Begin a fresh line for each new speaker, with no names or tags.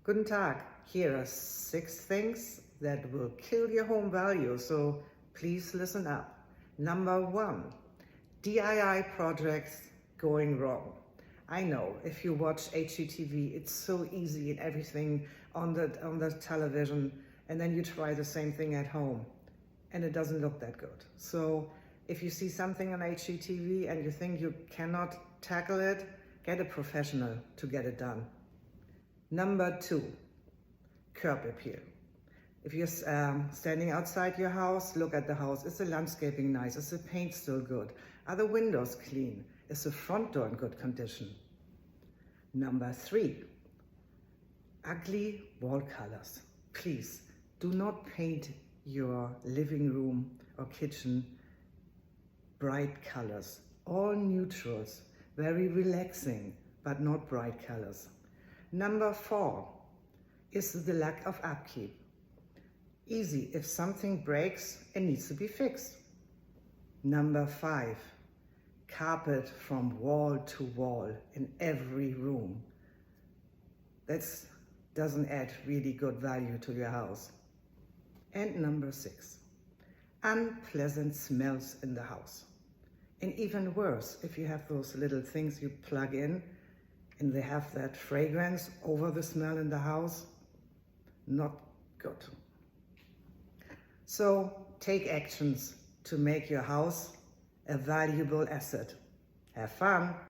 Guten Tag. Here are 6 things that will kill your home value, so please listen up. Number 1, DIY projects going wrong. I know if you watch HGTV, it's so easy and everything on the television, and then you try the same thing at home and it doesn't look that good. So if you see something on HGTV and you think you cannot tackle it, get a professional to get it done. Number 2, curb appeal. If you're standing outside your house, look at the house. Is the landscaping nice? Is the paint still good? Are the windows clean? Is the front door in good condition? Number 3, ugly wall colors. Please do not paint your living room or kitchen bright colors. All neutrals, very relaxing, but not bright colors. Number 4 is the lack of upkeep. Easy, if something breaks, it needs to be fixed. Number 5, carpet from wall to wall in every room. That doesn't add really good value to your house. And number 6, unpleasant smells in the house. And even worse, if you have those little things you plug in and they have that fragrance over the smell in the house, not good. So take actions to make your house a valuable asset. Have fun!